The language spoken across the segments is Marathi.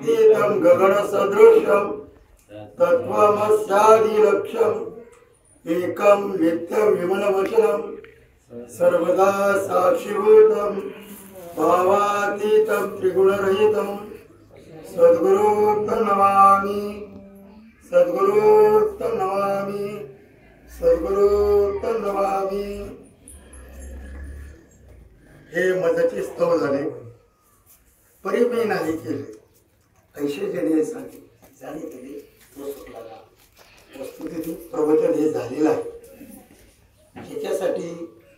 तीतं गगन सदृशं तत्त्वमस्यादिलक्ष्यम् एकं नित्यं विमलवचनं सर्वदा साक्षीभूतं भावातीतं त्रिगुणरहितं सद्गुरुं नमामि सद्गुरुं नमामि सद्गुरुं नमामि। हे मजचे स्तव झाले, परी मी नाही केले, ऐशे जने सांगितले तो सुटला। वस्तुस्थिती प्रवचन हे झालेलं आहे, ह्याच्यासाठी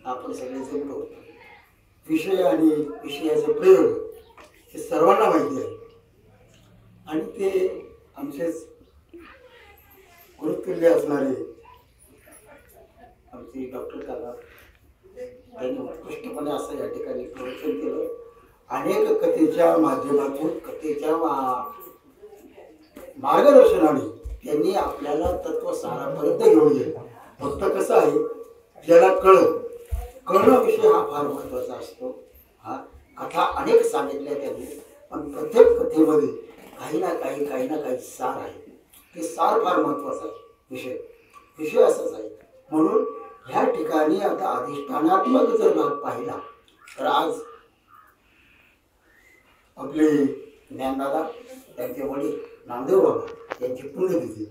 आपण सगळे जमलो होतो। विषय आणि विषयाचे प्रयोग हे सर्वांना माहिती आहे आणि ते आमचेच गुरुतुल्य असणारे आमचे डॉक्टर काका त्यांनी उत्कृष्टपणे असं या ठिकाणी प्रवचन केलं। अनेक कथेच्या माध्यमातून कथेच्या मार्गदर्शनाने त्यांनी आपल्याला तत्वसारापर्यंत घेऊन गेलं। फक्त कसं आहे, ज्याला कळणं विषय हा फार महत्त्वाचा असतो। हा कथा अनेक सांगितल्या त्यांनी, पण प्रत्येक कथेमध्ये काही ना काही सार आहे। ते सार फार महत्त्वाचं आहे। विषय असाच आहे। म्हणून ह्या ठिकाणी आता अधिष्ठानात्मक जर भाग पाहिला तर आज आपले ज्ञानदादा त्यांचे वडील नामदेव बाबा यांची पुण्यतिथी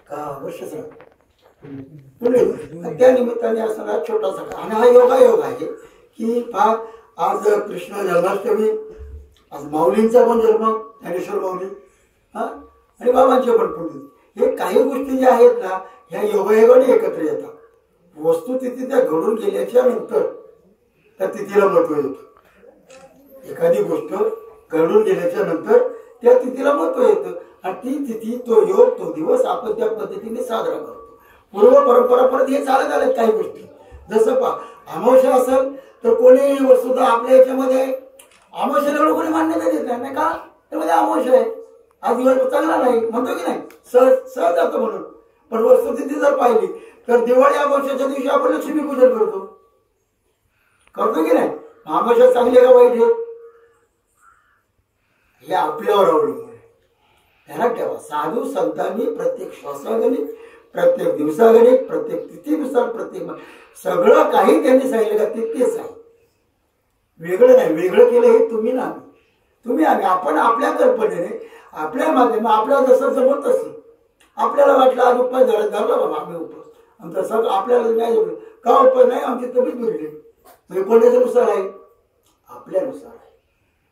का वर्ष पुण्यतिथी, त्या निमित्ताने असणारा छोटासा आणि हा योग आहे की आज कृष्ण जन्माष्टमी, आज माऊलींचा पण जन्म, ज्ञानेश्वर माऊली आणि बाबांचे पण पुण्यतिथी। हे काही गोष्टी ज्या आहेत ना ह्या योगायोगाने एकत्र येतात। वस्तुस्थिती त्या घडून गेल्याच्या नंतर त्या तिथीला महत्व येतं। एखादी गोष्ट घडून गेल्याच्या नंतर त्या तिथीला महत्व येतं आणि ती तिथी, तो योग, तो दिवस आपण त्या पद्धतीने साजरा करतो। पूर्व परंपरा परत हे चालत आल्यात काही गोष्टी। जसं अमावस्या असेल तर कोणी वस्तुतः आपल्या याच्यामध्ये अमावस्याला कोणी मान्यता देत नाही का, त्यामध्ये अमावस्या आहे, आज दिवस चांगला नाही म्हणतो की नाही, सहज जातो म्हणून। पण वस्तुस्थिती जर पाहिली तर दिवाळी अमावस्याच्या दिवशी आपण लक्ष्मी पूजन करतो की नाही। अमावस्या चांगली आहे का वाईट आहे हे आपल्यावर अवलंबून आहे। ध्यानात ठेवा, साधू संतांनी प्रत्येक श्वासागणिक, प्रत्येक दिवसागणिक, प्रत्येक तिथीनुसार, प्रत्येक सगळं काही त्यांनी सांगितलं का तेच आहे, वेगळं नाही। वेगळं केलं हे तुम्ही ना तुम्ही आपण आपल्या कल्पनेने, आपल्या माध्यम, आपल्याला जसं जमत तसं आपल्याला वाटलं आज उपाय धरला बाबा आम्ही उपास, आमचा सगळं आपल्याला नाही जमलं का उपाय नाही, आमची तब्येत बिघडली, म्हणजे कोणाच्या नुसार आहे, आपल्यानुसार आहे।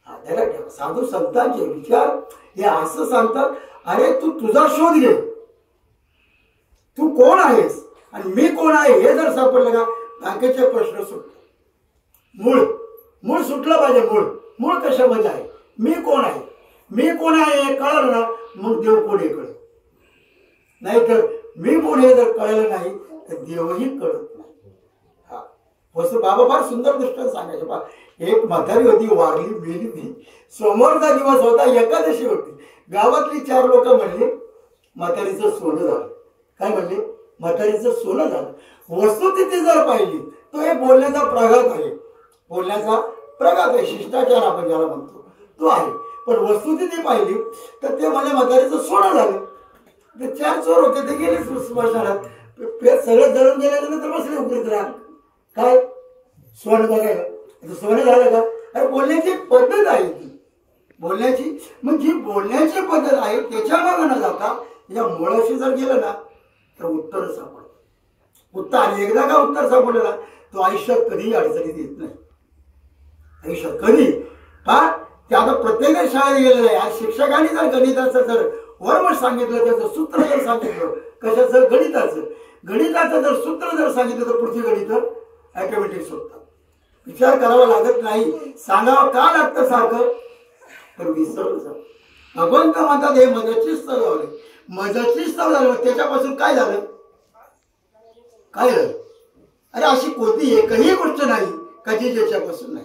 हा ध्यानात ठेवा, साधू संतांचे विचार हे असं सांगतात, अरे तू तुझा शोध घे, तू कोण आहेस आणि मी कोण आहे हे जर सापडलं का बाकीचे प्रश्न सुटतात। मूळ सुटलं पाहिजे। मूळ कशामध्ये आहे, मी कोण आहे हे कळलं ना मग देव कोण हे कळलं, नाहीतर मी कोण हे जर कळलं नाही तर देवही कळत नाही। हा वस्तू बाबा फार सुंदर दृष्टांत सांगायचे। एक म्हातारी होती, वारली, मेली ती, समोरचा दिवस होता, एकादशी होती, गावातली 4 लोक म्हणले म्हातारीचं सोनं झालं। काय म्हणले, म्हातारीचं सोनं झालं। वस्तुस्थिती जर पाहिली तो हे बोलण्याचा प्रघात आहे, शिष्टाचार आपण ज्याला म्हणतो तो आहे। पण वस्तुस्थिती पाहिली तर ते म्हणजे म्हातारीचं सोनं झालं। ते 4 चोर होते, ते गेले स्मशानात, सगळं जळून गेल्यानंतर बसले उकरीत राहत, काय सोनं बघायला, सोनं झालं का, अरे बोलण्याची पद्धत आहे ती, बोलण्याची, मग जी बोलण्याची पद्धत आहे त्याच्या मागे न जाता या मुळाशी जर गेलं ना तर उत्तर सापडतं। उत्तर एकदा का उत्तर सापडलं ना तो आयुष्यात कधीही अडचणीत येत नाही, आयुष्यात कधी। का ते आता प्रत्येक शाळेत गेलेलं आहे। आज शिक्षकांनी जर गणिताचं जर वर्म सांगितलं, त्याचं सूत्र जर सांगितलं, कशाचं, गणिताचं जर सूत्र जर सांगितलं तर पुढची गणित ऑटोमॅटिक सुटतात, विचार करावा लागत नाही। सांगावं का लागतं सारखं तर विसरलं जातं। भगवंत म्हणतात हे मजाची स्थळ झाली, मजाची स्थळ झाली, त्याच्यापासून काय झालं, अरे अशी कोणती एकही गोष्ट नाही का जी ज्याच्यापासून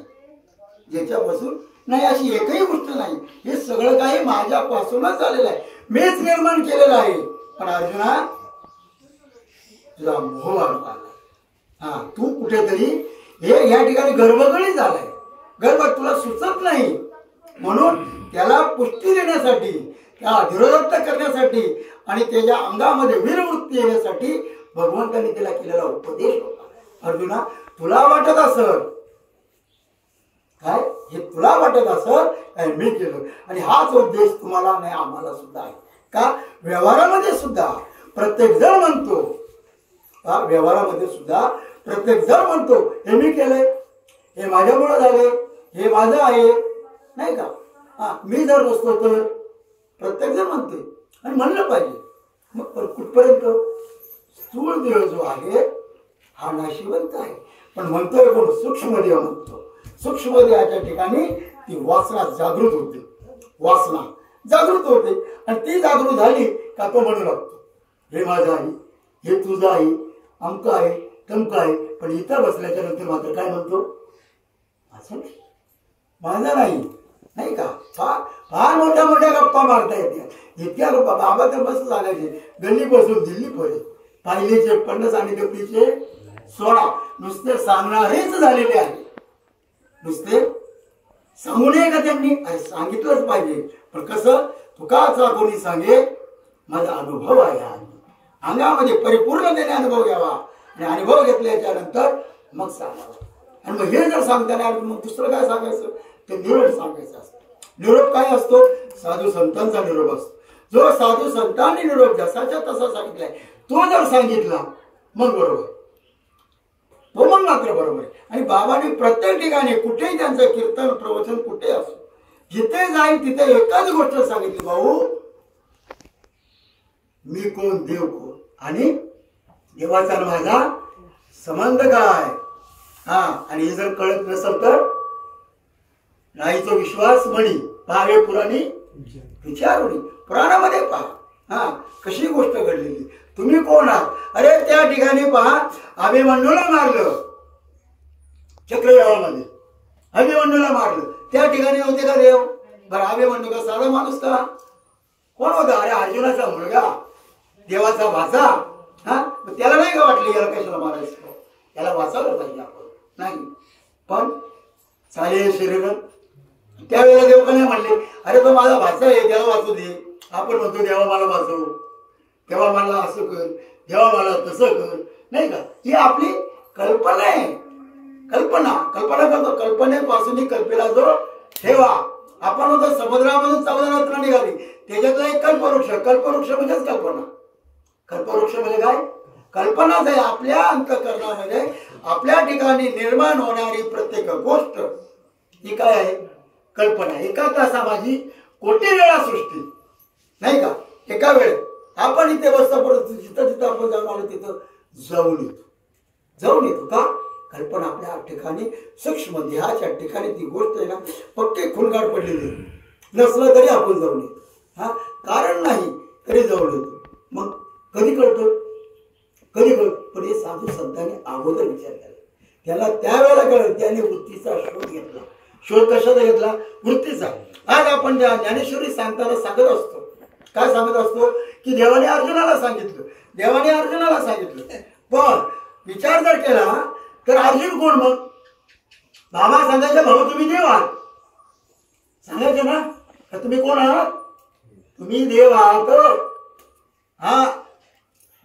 नाही, अशी एकही गोष्ट नाही। हे सगळं काही माझ्यापासूनच झालेलं आहे, मीच निर्माण केलेलं आहे। पण अर्जुना तुझा मोह वाढला, हा तू कुठेतरी हे या ठिकाणी गर्भगडी झालाय, गर्भ तुला सुचत नाही, म्हणून त्याला पुष्टी देण्यासाठी, त्याला धीरोदत्त करण्यासाठी आणि त्याच्या अंगामध्ये वीरवृत्ती येण्यासाठी भगवंतांनी त्याला केलेला उपदेश होता. अर्जुना, तुला वाटत असं काय, हे तुला वाटत असं काय मी केलं, आणि हाच उद्देश तुम्हाला नाही आम्हाला सुद्धा आहे. का व्यवहारामध्ये सुद्धा प्रत्येक जण म्हणतो, व्यवहारामध्ये सुद्धा प्रत्येक जण म्हणतो हे मी केलंय, हे माझ्यामुळे झाले, हे माझं आहे, नाही का. मी जर नसतो तर प्रत्येक जण म्हणते आणि म्हणलं पाहिजे. मग कुठपर्यंत स्थूळ देह जो आहे हा नाशिवंत आहे, पण म्हणतोय कोण, सूक्ष्म देह म्हणतो. सूक्ष्म देहाच्या ठिकाणी ती वासना जागृत होते, वासना जागृत होते, आणि ती जागृत झाली का तो म्हणू लागतो हे माझं आहे, हे तुझं आहे, अमकं आहे, तमकं आहे. पण इथं बसल्याच्या नंतर मात्र काय म्हणतो, असं माझं नाही, नाही का. फार मोठ्या मोठ्या गप्पा मारता येत्या, इतक्या गप्पा. बाबा तर बस सांगायचे गल्लीपासून दिल्लीपर्यंत पाहिलेचे 50 आणि डबलीचे 16 नुसते सांगणारेच झालेले आहे. नुसते सांगू नये का त्यांनी, अरे सांगितलंच पाहिजे. पण कसं, तुकाचा कोणी सांगे माझा अनुभव आहे, अंगामध्ये परिपूर्णतेने अनुभव घ्यावा, आणि अनुभव घेतल्याच्या नंतर मग सांगावा. आणि मग हे जर सांगताना मग दुसरं काय सांगायचं, ते निरोप सांगायचा असतो. निरोप काय असतो, साधू संतांचा निरोप असतो. जो साधू संतांनी निरोप जसाच्या तसा सांगितलाय तो जर सांगितला मग बरोबर, तो मग मात्र बरोबर आहे. आणि बाबांनी प्रत्येक ठिकाणी कुठेही त्यांचं कीर्तन प्रवचन कुठे असो, जिथे जाईल तिथे एकच गोष्ट सांगितली, भाऊ मी कोण, देव कोण, आणि देवाचा माझा संबंध काय. आणि हे जर कळत नसेल तर नाहीचा विश्वास म्हणी पाहावे पुराणी विचारुनी. पुराणामध्ये पहा कशी गोष्ट घडलेली. तुम्ही कोण आहात, अरे त्या ठिकाणी पहा अभिमन्यूला मारलं, चक्रव्यूहामध्ये अभिमन्यूला मारलं, त्या ठिकाणी नव्हते का देव. बरं अभिमन्यू का साधा माणूस का, कोण होता, अरे अर्जुनाचा मुलगा, देवाचा भाचा. त्याला नाही का वाटलं याला कशाला मारायचं, याला वाचावलं पाहिजे आपण, नाही. पण चालेल शरीर. त्यावेळेला देव का नाही म्हणले, अरे तो माझा भाचा आहे त्याला वाचू दे. आपण म्हणतो देवा मला वाचव, तेव्हा मला असं कर, देवा मला तसं कर, नाही का. ही आपली कल्पना आहे. कल्पना करतो, कल्पनेपासून कल्पेला जो ठेवा. आपण म्हणतो समुद्रामधून 14 रत्न निघाली, त्याच्यातला एक कल्पवृक्ष. कल्पवृक्ष म्हणजेच कल्पना. कल्पवृक्ष म्हणजे काय, कल्पनाच आहे. आपल्या अंतःकरणामध्ये आपल्या ठिकाणी निर्माण होणारी प्रत्येक गोष्ट ही काय आहे, कल्पना. एका तासा माझी कोटी वेळा सृष्टी, नाही का. एका वेळेत आपण इथे बसता पडतो, जिथं जिथं आपण जाऊन आलो तिथं जाऊन येतो का. कल्पना आपल्या ठिकाणी सूक्ष्म देहाच्या ठिकाणी ती गोष्ट आहे ना, पक्के खुणगाड पडलेली, नसलं तरी आपण जाऊन येतो. कारण नाही तरी जाऊन येतो. मग कधी कळतो, पण हे साधू संतांनी अगोदर विचार केला. त्याला त्यावेळेला कळलं, त्याने वृत्तीचा शोध घेतला. शोध कशाचा घेतला, वृत्तीचा. आज आपण ज्ञानेश्वरी सांगताना सांगत असतो, काय सांगत असतो, की देवाने अर्जुनाला सांगितलं. पण विचार जर केला तर अर्जुन कोण, मग बाबा सांगायचे भाऊ तुम्ही देव आहात, सांगायचे ना, तुम्ही कोण आहात, तुम्ही देव आहात.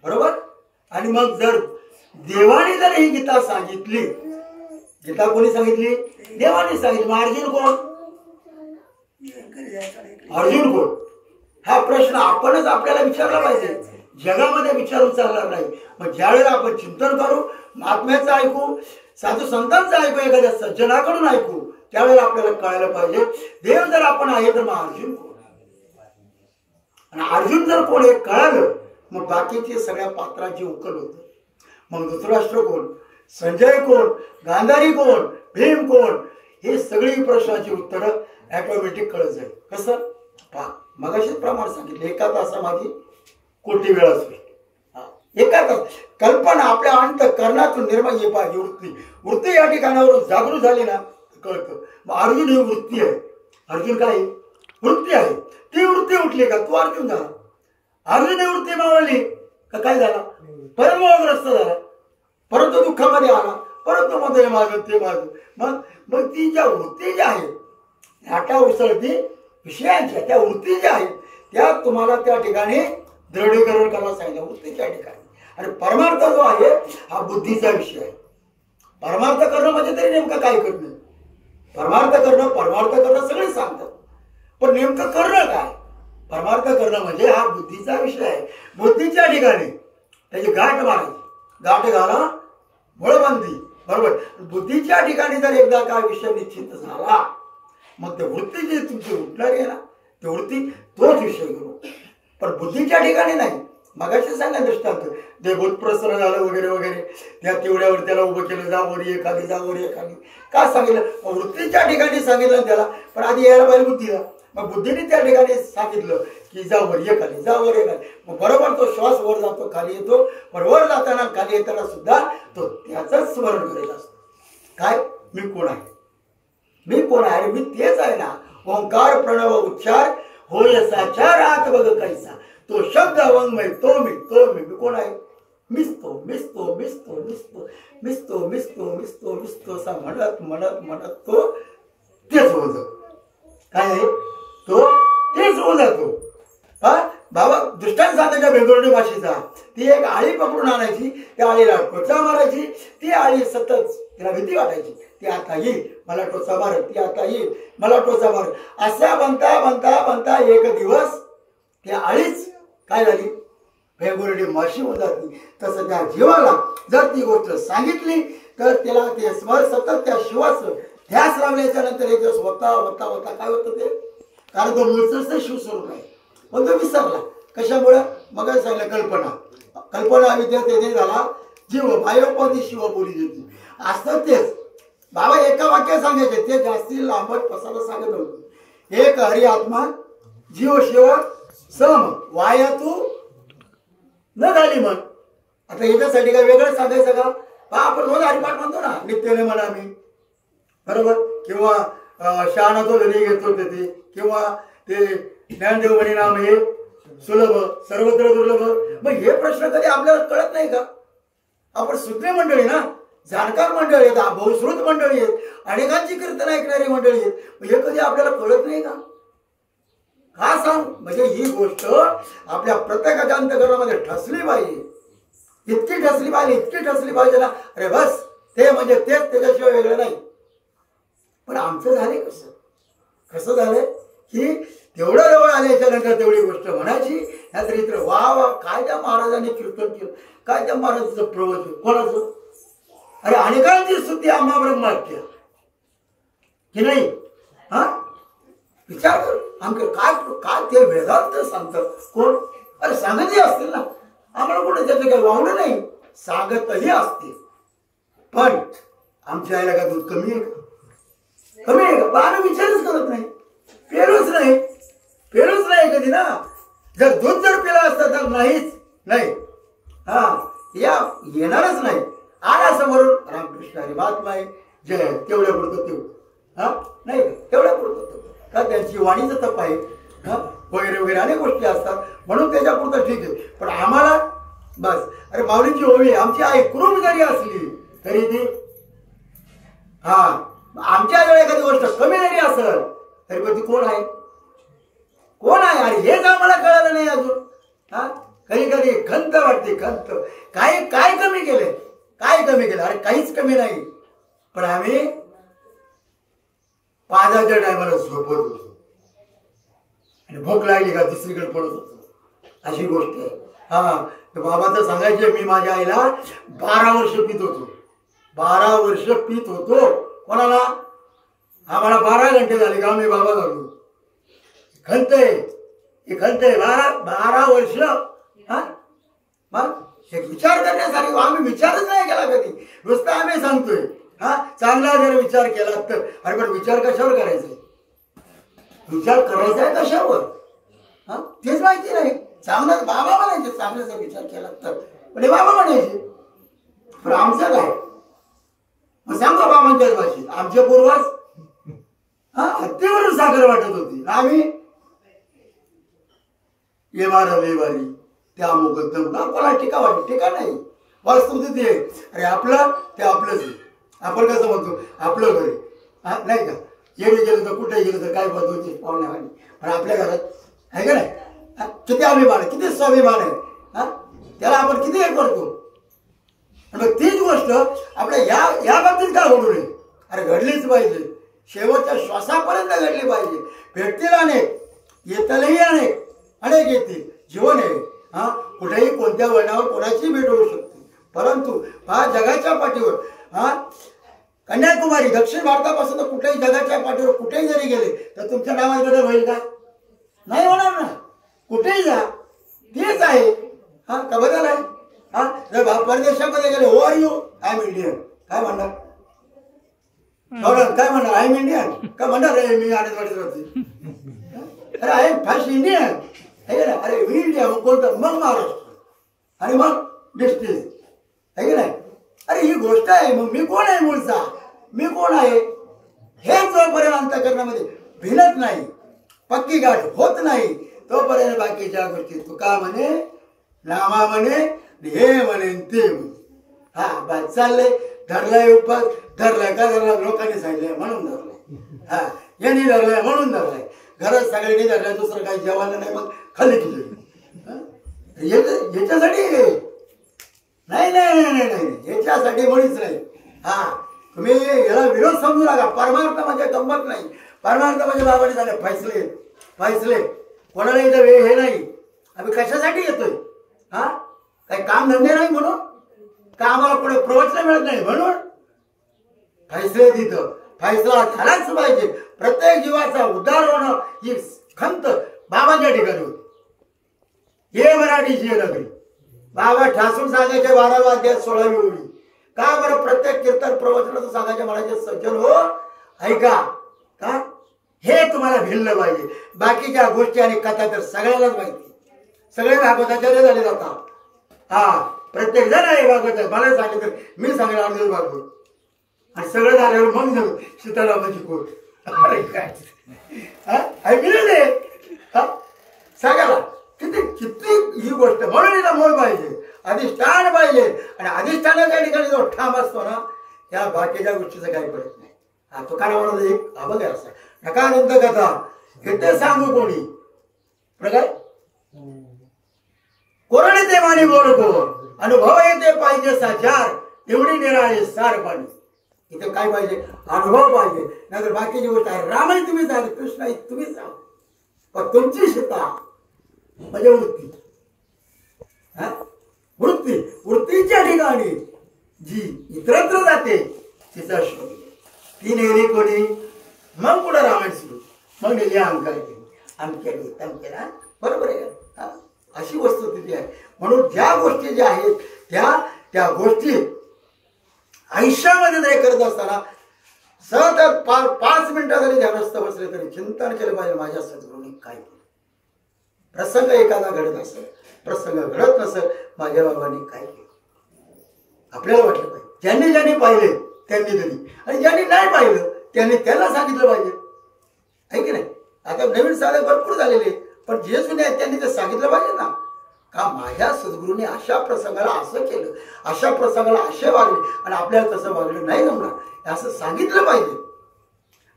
बरोबर. आणि मग जर देवाने जर ही गीता सांगितली, गीता कोणी सांगितली, देवाने सांगितली, मग अर्जुन कोण, हा प्रश्न आपणच आपल्याला विचारला पाहिजे. जगामध्ये विचारून चालणार नाही. मग ज्यावेळेला आपण चिंतन करू, महात्म्याचं ऐकू, साधू संतांचं ऐकू, एखाद्या सज्जनाकडून ऐकू, त्यावेळेला आपल्याला कळायला पाहिजे देव जर आपण आहे तर मग अर्जुन कोण, आणि अर्जुन जर कोण हे कळालं मग बाकीचे सगळ्या पात्रांची उकल होते. मग धृतराष्ट्र कोण, संजय कोण, गांधारी कोण, भीम कोण, हे सगळी प्रश्नाची उत्तरं ऑटोमॅटिक कळत जाईल. कसं, पहा मगाशीच प्रमाण सांगितलं, एका तासा माझी कोटी वेळा असते. एका तास कल्पना आपल्या अंतःकरणातून निर्माण ये पाहिजे. वृत्ती या ठिकाणावर जागृत झाली ना कळतं. मग अर्जुन ही वृत्ती आहे. अर्जुन काय, वृत्ती आहे. ती वृत्ती उठली का तू अर्जुन झाला. अर्जुन ही वृत्ती मावळली का काय झाला, परत मोहग्रस्त झाला, परंतु दुःखामध्ये आला, परंतु मध्ये माझं ते माझं. मग ती ज्या वृत्ती ज्या आहे ह्याच्या उसळती विषयांच्या त्या वृत्ती ज्या आहेत त्या तुम्हाला त्या ठिकाणी दृढीकरण करायला सांगितलं वृत्तीच्या ठिकाणी. आणि परमार्थ जो आहे हा बुद्धीचा विषय आहे. परमार्थ करणं म्हणजे तरी नेमकं काय करणं, परमार्थ करणं सगळे सांगतात, पण नेमकं करणं काय? परमार्थ करणं म्हणजे हा बुद्धीचा विषय आहे. बुद्धीच्या ठिकाणी त्याची गाठ मारायची, गाठ घाला बळबंदी, बरोबर. बुद्धीच्या ठिकाणी जर एकदा काय विषय निश्चित झाला मग ते वृत्ती जी तुमची उठणारी आहे ना ती वृत्ती तोच विषय घेऊ. पण बुद्धीच्या ठिकाणी नाही. मगाशी सांगा दृष्टांत देवभूत प्रसन्न झालं वगैरे वगैरे त्या तेवढ्यावर त्याला उभं केलं, जावरी एखादी जावरी एखादी का सांगितलं? वृत्तीच्या ठिकाणी सांगितलं त्याला, पण आधी यायला पाहिजे बुद्धीला. मग बुद्धीने त्या ठिकाणी सांगितलं की जावर एखादी जावर एखादी, मग बरोबर तो श्वास वर जातो खाली येतो, पण वर जाताना खाली येताना सुद्धा तो त्याच स्मरण करीत असतो. काय? मी कोण आहे, मी कोण आहे, मी तेच आहे ना. ओंकार प्रणव उच्चार होय साचार आत बघ कैसा, तो शब्द अवंगमय तो मी कोण आहे? मिसतो मिसतो मिसतो मिसतो मिसतो मिसतो मिसतो मिसतो असा म्हणत म्हणत म्हणत तो तेच होत. काय आहे तो? तेच होत जातो. हा बाबा दृष्टांत सांगायच्या बेंगोरडी भाषेचा, ती एक आळी पकडून आणायची, त्या आळीला टोचा मारायची, ती आळी सतत तिला भीती वाटायची, ती आता येईल मला टोचा मार, ती आता येईल मला टोचा मार. असा बनता बनता बनता एक दिवस त्या आळीच काय झाली? बेंगोरडी माशी होत जाती. तसं त्या जीवाला जर ती गोष्ट सांगितली तर त्याला ते स्मर सतत त्या शिवाचं ध्यास लावल्याच्या नंतर एक दिवस होता होता होता काय होतं ते, कारण तो मूळच शिवस्वरूप आहे, पण तो विसरला. कशामुळे? मग सांगितलं कल्पना विद्या तेथे झाला जीव बायोपदी शिव बोली देते. असं तेच बाबा एका वाक्यात सांगायचे, ते जास्ती लांबट पसायला सांगत नव्हते. एक हरी आत्मा जीव शिव सम वायातू न झाली मन. आता याच्यासाठी काय वेगळं सांगायचं का? आपण रोज हरिपाठ म्हणतो ना नित्यने म्हणा मी, बरोबर, किंवा शहाणा तो घरी घेतो ते, किंवा ते ज्ञानदेव म्हणे नाम हे सुलभ सर्वत्र दुर्लभ. मग हे प्रश्न कधी आपल्याला कळत नाही का? आपण सुज्ञ मंडळी ना, जाणकार मंडळी आहेत, बहुश्रुत मंडळी आहेत, अनेकांची कीर्तन ऐकणारी मंडळी आहेत, हे कधी आपल्याला कळत नाही का? हा सांग. म्हणजे ही गोष्ट आपल्या प्रत्येकाच्या अंतःकरणामध्ये ठसली पाहिजे, इतकी ठसली पाहिजे ना. अरे बस ते म्हणजे तेच, त्याच्याशिवाय वेगळं नाही. पण आमचं झाले कसं झालंय की तेवढं जवळ आल्याच्या नंतर तेवढी गोष्ट म्हणायची, ह्या तरी वा वा काय त्या महाराजांनी कीर्तन केलं, काय त्या महाराजांचं प्रवचन कोणाचं. अरे अनेकांची स्तुती आम्हा ब्रह्माख्या की नाही. हा विचार कर, आमचं काय काय ते वेदांत सांगतात कोण? अरे सांगतही असतील ना, आम्हाला कुठे त्याचं काही वावडं नाही, सांगतही असतील. पण आमच्या आईला का दूध कमी आहे का? कमी आहे का? आम्ही विचारच करत नाही, पेलोच नाही कधी ना. जर दूध जर पिला असतं तर नाहीच नाही, हा या येणारच नाही. आला समोरून रामकृष्ण हरी महात्मा आहे जय, तेवढ्या पुरतं तेवढं, हा नाही तेवढ्या पुरतं का त्यांची वाणीचं तप आहे वगैरे वगैरे अनेक गोष्टी असतात, म्हणून त्याच्यापुरतं ठीक आहे. पण आम्हाला बस अरे माऊलीची ओवी आमची आई क्रूर जरी असली तरी ती, हा आमच्या जवळ एखादी गोष्ट कमी जरी असेल तरी पण ती कोण आहे अरे हेच आम्हाला कळलं नाही अजून. हा कधी कधी खंत वाटते, खंत काय कमी केले, अरे काहीच कमी नाही. पण आम्ही पाजाच्या टायमाला झोपत होतो आणि भूक लागली का दुसरीकडे पडत होतो, अशी गोष्ट आहे. हा बाबा तर सांगायचे, मी माझ्या आईला 12 वर्ष पित होतो. कोणाला? आम्हाला 12 घंटे झाले का मी बाबा झालो. खंत आहे 12 वर्ष. हा मग एक विचार करण्यासाठी आम्ही विचारच नाही केला कधी, नुसतं आम्ही सांगतोय. हा चांगला जर विचार केला तर, अरे पण विचार कशावर करायचा, विचार करायचा आहे कशावर, हा तेच माहिती नाही. चांगला बाबा म्हणायचे, चांगल्याचा विचार केला तर म्हणजे बाबा म्हणायचे. पण आमचं काय? मग सांगा बाबांच्याच भाषेत, आमचे पूर्वज हा हत्तीवरून साखर वाटत होती, आम्ही लेवारी त्या मुकद्दम ना कोणा टीका वाटली, टीका नाही. वास्तुस्थिती आहे, अरे आपलं ते आपलंच आहे. आपण कसं म्हणतो आपलं घर नाही का, येणे गेलं तर कुठे गेलं तर काय बदलची पाहुण्यावानी. पण आपल्या घरात आहे का नाही, किती अभिमान आहे, किती स्वाभिमान आहे, त्याला आपण किती हे करतो. मग तीच गोष्ट आपल्या या बाबतीत काय घडू नये. अरे घडलीच पाहिजे, शेवटच्या श्वासापर्यंत घडली पाहिजे. भेटतील अनेक, येतलही अनेक येतील. जीवन आहे, कुठेही कोणत्या वळणावर कोणाची भेट होऊ शकते. परंतु जगाच्या पाठीवर कन्याकुमारी दक्षिण भारतापासून तर कुठेही जगाच्या पाठीवर कुठेही जरी गेले तर तुमच्या नावात बदल होईल का? नाही होणार ना. कुठेही जा तेच आहे. का बदल आहे? जर परदेशामध्ये गेले, who are you, I am Indian, काय म्हणणार? काय म्हणणार? आय एम इंडियन का म्हणणार? रे मी आनंदवाडीत राहते. अरे आय एम फर्स्ट इंडियन. अरे इंडिया मग कोणतं? मग महाराष्ट्र आणि मग डिस्ट्रिक्ट आहे की नाही. अरे ही गोष्ट आहे. मग मी कोण आहे मूळचा? मी कोण आहे हे जोपर्यंत अंतःकरणामध्ये भिनत नाही, पक्की गाठ होत नाही, तोपर्यंत बाकीच्या गोष्टी तुका म्हणे, नामा म्हणे, हे म्हणे ते म्हणे. बस चाललंय. धरलाय उपास, धरलाय का धरला? लोकांनी सांगितलंय म्हणून धरलाय. यांनी धरलाय म्हणून धरलाय. घरात सगळ्यांनी धरलाय, दुसरं काही जेवायला नाही, मग खाली केली. याच्यासाठी नाही नाही नाही नाही याच्यासाठी मुळीच नाही. तुम्ही याला विरोध समजू नका. परमार्थ म्हणजे गंमत नाही. परमार्थ म्हणजे बाबाने झाले फैसले. कोणाला इथं वेळ हे नाही. आम्ही कशासाठी येतोय? काही काम धंदे नाही म्हणून का? आम्हाला पुढे प्रवचन मिळत नाही म्हणून फैसले तिथं. फैसला झालाच पाहिजे. प्रत्येक जीवाचा उद्धार होणं ही खंत बाबांच्या ठिकाणी होती. हे मराठीची नगरी. बाबा ठासून सांगायचे 12 अध्याय 16वी ओळी. का बरं? प्रत्येक कीर्तन प्रवचनाचं सांगायचे म्हणायचे, सज्जन हो ऐका, का हे तुम्हाला भिडलं पाहिजे. बाकीच्या गोष्टी आणि कथा तर सगळ्यालाच माहिती. सगळे भागवताचार्य झाले जातात. प्रत्येक जण आहे भागवत. मला सांगितलं मी सांगेल अर्जुन भागवत आणि सगळं झाल्यावर मग झालं सीतारामाची कोट. अरे काय सांगायला किती किती ही गोष्ट. म्हणून हिला मोल पाहिजे, अधिष्ठान पाहिजे. आणि अधिष्ठानाच्या ठिकाणी जो ठाम असतो ना, त्या बाकीच्या गोष्टीचं काही पडत नाही. तुकाराम एक बघा असा नकानंत कथा येते सांगू कोणी प्रकार कोरडे ते माने बोलतो, अनुभव येते पाहिजे साचार, एवढी निराळे सार पाणी. इथे काय पाहिजे? अनुभव पाहिजे. नाहीतर बाकीची गोष्ट आहे. रामही तुम्ही जा, कृष्ण तुम्ही जा, पण तुमची सीता म्हणजे वृत्तीच्या ठिकाणी जी इतरत्र जाते तिचा शोध. ती नेली कोणी? मग पुढे रामायण सुरू. मग नेली अंकार केली, आमकेली तमकेला. बरोबर आहे. अशी वस्तुस्थिती आहे. म्हणून ज्या गोष्टी ज्या आहेत त्या गोष्टी आयुष्यामध्ये जरी करत असताना सतत 5 मिनिटं जरी ध्यानस्थ बसले तरी चिंतन केलं पाहिजे, माझ्या सद्गुरूंनी काय केलं. प्रसंग एखादा घडत असेल, प्रसंग घडत नसेल, माझ्या बाबांनी काय केलं आपल्याला वाटलं पाहिजे. ज्यांनी पाहिले त्यांनी तरी, आणि ज्यांनी नाही पाहिलं त्यांनी त्यांना सांगितलं पाहिजे. आहे की नाही? आता नवीन साधक भरपूर झालेले, पण जे जुने आहेत त्यांनी ते सांगितलं पाहिजे ना, का माझ्या सद्गुरूंनी अशा प्रसंगाला असं केलं, अशा प्रसंगाला असे वागले आणि आपल्याला तसं वागलं नाही जमणार असं सांगितलं पाहिजे.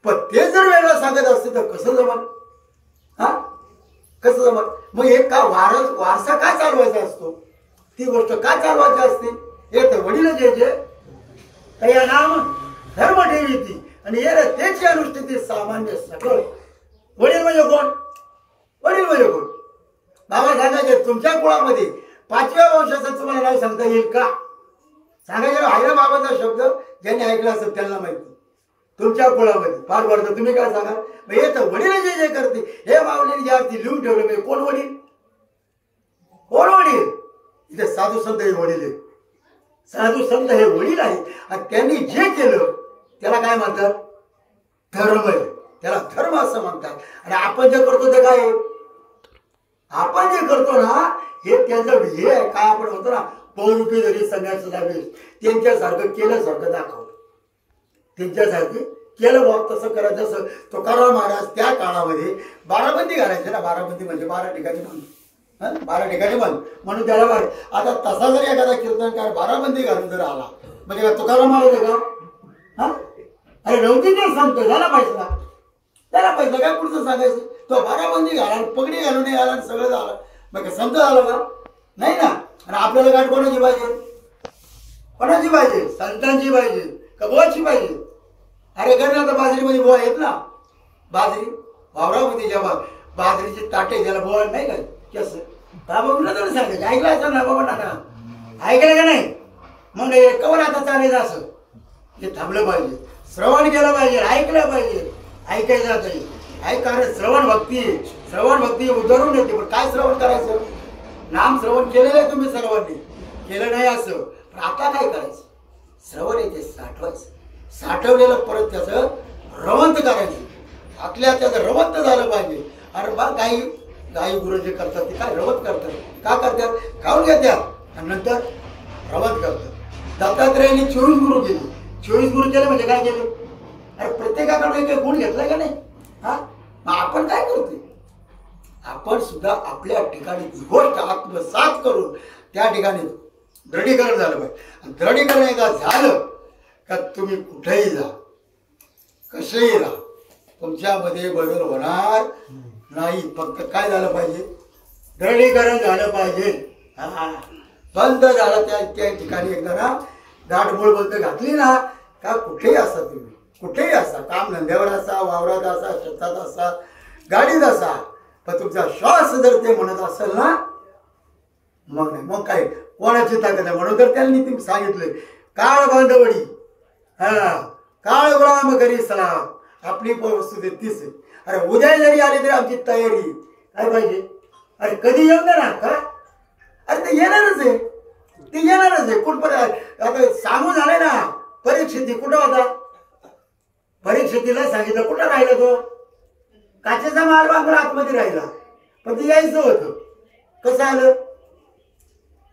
पण ते जर वेगळं सांगत असते तर कसं जमल? कसं जमल? मग एक का वारसा का चालवायचा असतो? ती गोष्ट का चालवायची असते? एक तर वडील जे तया नाम धर्म ठेवी ती आणि ये त्याची अनुष्ठिती सामान्य सकळ. वडील म्हणजे कोण? वडील म्हणजे कोण? बाबा सांगायचे तुमच्या कुळामध्ये 5व्या वंशाचं तुम्हाला नाव सांगता येईल का? सांगायचे आहे ना बाबाचा शब्द. ज्यांनी ऐकला असेल त्यांना माहिती. तुमच्या कुळामध्ये फार वरतं तुम्ही काय सांगा? हे तर वडील जे करते हे माऊलीने ज्यावरती लिहून ठेवलं म्हणजे कोण वडील? कोण वडील? इथे साधू संत हे वडील आहेत. साधू संत हे वडील आहेत आणि त्यांनी जे केलं त्याला काय म्हणतात? धर्म आहे. त्याला धर्म असं म्हणतात. आणि आपण जे करतो ते काय? आपण जे करतो ना हे त्यांचं हे आहे. काय आपण म्हणतो ना, पौरुपी जरी संन्यास दावे त्यांच्यासारखं केल्यासारखं दाखवलं. त्यांच्यासारखं केलं बघ तसं करा. जसं तुकाराम महाराज त्या काळामध्ये बाराबंदी घालायचे ना. बाराबंदी म्हणजे 12 ठिकाणी बंद, 12 ठिकाणी बंद म्हणून त्याला बार. आता तसा जरी एखादा कीर्तनकार बाराबंदी घालून जर आला म्हणजे का तुकाराम महाराज आहे का? अरे नव्हती ते संत झाला पाहिजे ना. त्याला पैसा काय पुढचं सांगायचं. तो बाराबंदी घाला, पगडी घालून आला आणि सगळं झालं, मग संत झालं का? नाही ना. आणि आपल्याला गाठ कोणाची पाहिजे? कोणाची पाहिजे? संतांची पाहिजे का बुवाची पाहिजे? अरे गणना तर बाजरीमध्ये बुवा आहेत ना. बाजरी वावरामध्ये जेव्हा बाजरीचे ताटे त्याला बुवा नाही का? कसं बाबा म्हणलं तर सांगायचं, ऐकलं असं ना बाबा ना, ऐकलं का नाही? मग कवर आता चालायचं असं हे थांबलं पाहिजे, श्रवण केलं पाहिजे, ऐकलं पाहिजे. ऐकायचं नाही ऐका. श्रवण भक्ती उतरून येते. पण काय श्रवण करायचं? नाम श्रवण केलेलं आहे तुम्ही सर्वांनी, केलं नाही असं. पण आता काय करायचं? श्रवण येते साठवायचं, साठवलेलं परत त्याचं रवंत करायचं. त्याचं रवंत झालं पाहिजे. अरे बा गाई गुरु जे करतात ते काय रवंत करतात? का करतात? खाऊन घेतात आणि नंतर रवंत करतात. दत्तात्रयाने 24 गुरु केले. 24 गुरु केले म्हणजे काय केले? अरे प्रत्येकाकडे काही गुण घेतलाय का नाही? हा, मग आपण काय करतोय? आपण सुद्धा आपल्या ठिकाणी ती गोष्ट आत्मसात करून त्या ठिकाणी दृढीकरण झालं पाहिजे. दृढीकरण एकदा झालं का तुम्ही कुठेही जा, कसेही राहा, तुमच्यामध्ये बदल होणार नाही. फक्त काय झालं पाहिजे? दृढीकरण झालं पाहिजे. हा, बंद झालं त्या ठिकाणी एकदा ना गाठबोळ बंद घातली ना का कुठेही असा तुम्ही, कुठेही असा, काम धंद्यावर असा, वावरात असा, शेतात असा, गाडीत असा, पण तुमचा श्वास जर ते म्हणत असेल ना मग नाही. मग काय कोणाची ताकद आहे? म्हणून तर त्यांनी तुम्ही सांगितलंय काळ बांधवडी, हा काळ गुलाम करी सलाम, आपली वस्तू देतीच. अरे उद्या जरी आली तरी आमची तयारी काय पाहिजे? अरे कधी येऊन ना का? अरे ते येणारच आहे, ते येणारच आहे. कुठपर्यंत आता सांगून झालंय ना. परीक्षेती कुठं होता? परीक्षेतीला सांगितलं कुठं राहिला तो? काचेचा माल बांगला आतमध्ये राहिला, पण ते यायचं होतं. कसं आलं?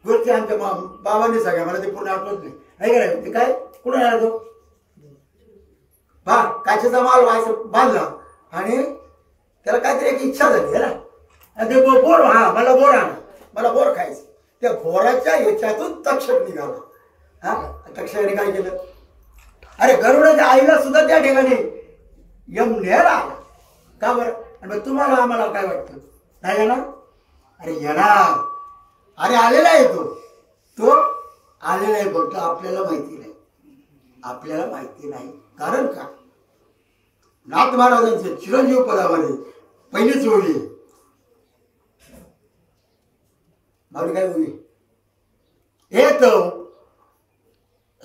गोष्टी आमच्या बाबांनी सांगा, मला ते पूर्ण आठवत नाही. ऐका ते काय कुठं राहिला तो? काचेचा माल व्हायचं बांधला आणि त्याला काहीतरी एक इच्छा झाली ना, ते बोर, हा मला बोर आणा, मला बोर खायचं. त्या बोराच्या ह्याच्यातून तक्षक निघाला. हा, तक्षकाने काय केलं? अरे गरुडाच्या आईला सुद्धा त्या ठिकाणी यम न्यायला आला. का बरं? आणि मग तुम्हाला आम्हाला काय वाटतं? नाही येणार? अरे येणार. अरे आलेला आहे तो आलेला आहे, फक्त आपल्याला माहिती नाही. आपल्याला माहिती नाही. कारण का? नाथ महाराजांचे चिरंजीव पदामध्ये पहिलीच ओळी आहे. मावली काय ओळी? येत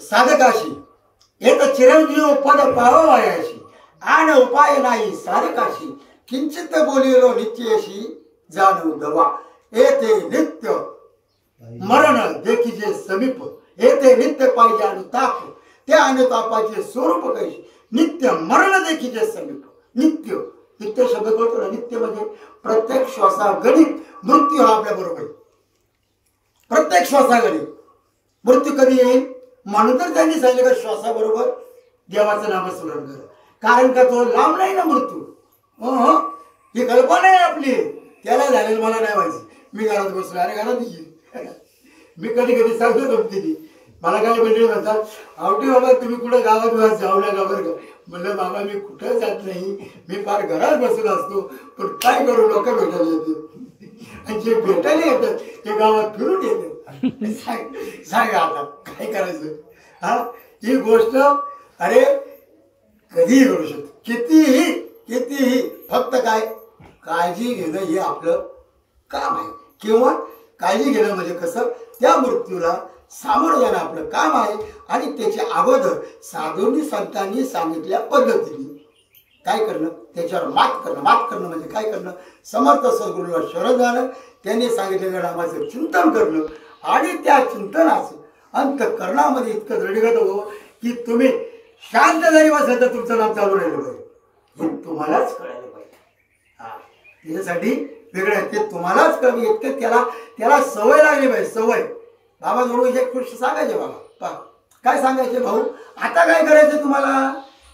साधकाशी, येत चिरंजीव पद पावायाशी, आण उपाय नाही साधकाशी, किंचित बोलिलो नित्यशी जाणू दवा. येते नित्य मरण देखीचे समीप, येते नित्य पाहिजे आणि ताप, त्या अनुतापाचे स्वरूप कैसे, नित्य मरण देखीचे समीप. नित्य शब्द कळतो ना? नित्य म्हणजे प्रत्येक श्वासागणित मृत्यू हा आपल्या बरोबर. प्रत्येक श्वासागणित मृत्यू कधी येईल? म्हणून तर त्यांनी सांगितलं का श्वासाबरोबर देवाचं नामस्मरण कर. कारण का तो लांब नाही ना मृत्यू. ही कल्पना आहे आपली. त्याला झालेलं मला नाही व्हायचं. मी घरात बसलो, अरे घरात येईल. मी कधी कधी सांगतो गमतीने, मला काय म्हणजे म्हणतात, आवटी बाबा तुम्ही कुठं गावात जाऊ नका बरं का. म्हणलं बाबा मी कुठं जात नाही, मी फार घरात बसून असतो. पण काय करू, लोक भेटायला येतात आणि जे भेटायला येतात ते गावात फिरून येतात. सांगा आता काय करायचं? हा, ही गोष्ट अरे कधीही घडू शकते, कितीही. फक्त काय काळजी घेणं हे आपलं काम आहे. किंवा काळजी घेणं म्हणजे कसं? त्या मृत्यूला सामोरं जाणं आपलं काम आहे. आणि त्याच्या अगोदर साधूंनी संतांनी सांगितल्या पद्धतीने काय करणं? त्याच्यावर मात करणं म्हणजे काय करणं? समर्थ सद्गुरूला शरण जाणं, त्यांनी सांगितलेल्या नामाचं चिंतन करणं आणि त्या चिंतनाचं अंतःकरणामध्ये इतकं दृढीगत हो की तुम्ही शांत जरी बसलं तर तुमचं नाम चालू राहिलं पाहिजे. हे तुम्हालाच कळायला पाहिजे. हा, त्याच्यासाठी वेगळं आहे, ते तुम्हालाच कळलं. इतकं त्याला सवय लागली पाहिजे. सवय. बाबा जवळ एक गोष्ट सांगायचे. बाबा काय सांगायचे? भाऊ आता काय करायचंय तुम्हाला?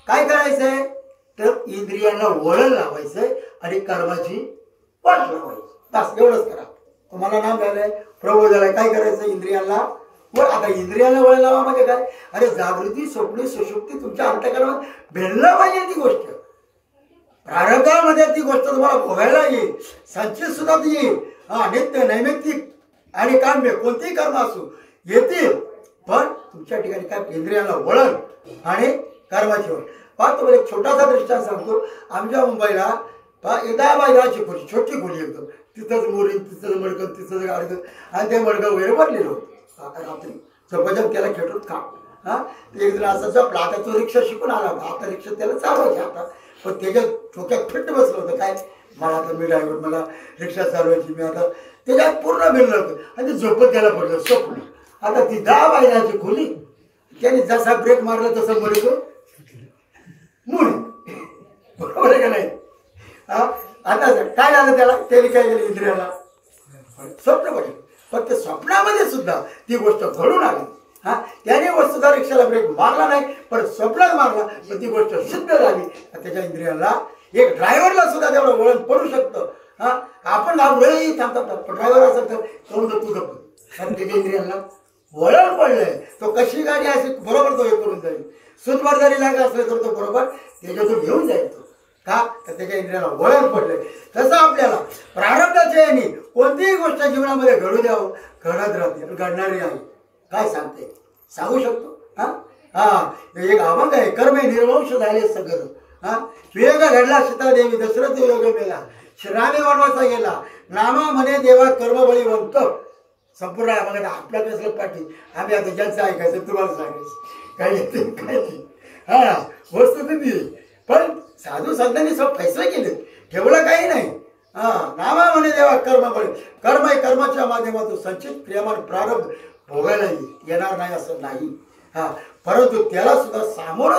काय करायचंय? तर इंद्रियांना वळण लावायचंय आणि कर्माची वाट लावायची. बस एवढंच करा. तुम्हाला नाम झालंय, प्रबोध झालाय. काय करायचं? इंद्रियांना वळ. आता इंद्रियांना वळण लावा म्हणजे काय? अरे जागृती, स्वप्न, सुषुप्ती तुमच्या अंतःकरणात भेटलं पाहिजे ती गोष्ट. प्रारब्धामध्ये ती गोष्ट तुम्हाला भोगायला येईल, संचित सुद्धा ती येईल. नित्य नैमित्तिक आणि काम्य कोणतीही कर्म असू येतील, पण तुमच्या ठिकाणी काय इंद्रियांना वळण आणि कर्माची वळण. तुम्हाला एक छोटासा दृष्टांत सांगतो. आमच्या मुंबईला एकदा बायलाची खोली, छोटी खोली एकदम, तिथंच मोरी, तिथंच मडकं, तिथंच गाडगं, आणि ते मडकं वगैरे भरलेलं होतं. रात्री जबरदस्त त्याला खेटून खा. एक जण असं जपला. आता तो रिक्षा शिकून आला होता, आता रिक्षा त्याला चालवायची आता, पण त्याच्या डोक्यात फिट्ट बसलं होतं काय, मला आता मी ड्रायव्हर, मला रिक्षा चालवायची, मी आता त्याच्यात पूर्ण बिनलं होतं. आणि ते झोपत त्याला पडलं, स्वप्न. आता ती 10 बायलाची खोली, त्याने जसा ब्रेक मारला तसं मडकं मुली, बरोबर आहे का नाही. आता काय झालं त्याला, त्याने काय केलं, इंद्रियाला स्वप्न पडलं. फक्त स्वप्नामध्ये सुद्धा ती गोष्ट घडून आली. त्याने वस्तुधा रिक्षाला ब्रेक मारला नाही, पण स्वप्नात मारला, पण ती गोष्ट सिद्ध झाली. त्याच्या इंद्रियाला, एक ड्रायव्हरला सुद्धा तेवढं वळण पडू शकतं. आपण थांबतात, ड्रायव्हर असेल तर करून तू गप्प, कारण त्याच्या इंद्रियाला वळण पडलंय. तो कशी गाडी असेल बरोबर तो हे करून जाईल. सुतभर जरी जागा असलं तर तो बरोबर त्याच्यातून घेऊन जाईल तो. का तर त्याच्या इंद्रियाला वळण पडलंय. तसं आपल्याला प्रारब्धाच्या याने कोणतीही गोष्ट जीवनामध्ये घडू द्यावं, घडत राहते, घडणारी आहे. काय सांगते, सांगू शकतो. एक अभंग आहे, कर्म निर्वंश झाले सगळं. विवेक घडला सीतादेवी, दशरथ योग मेला, श्रीरामे वनवासा गेला, नामा म्हणे देवा कर्मबळी वंत. संपूर्ण अभंगात आपल्या कसलं पाठी, आम्ही आता ज्यांचं ऐकायचं तुम्हाला सांगायचं काय येते काय नाही. वस्तू तुम्ही, पण साधू संतांनी सब फैसले केले, ठेवलं काही नाही. नामा म्हणे देवा कर्मबळी, कर्म आहे, कर्माच्या माध्यमातून संचित क्रियामान प्रारब्ध भोगायला येणार नाही असं नाही. परंतु त्याला सुद्धा सामोरं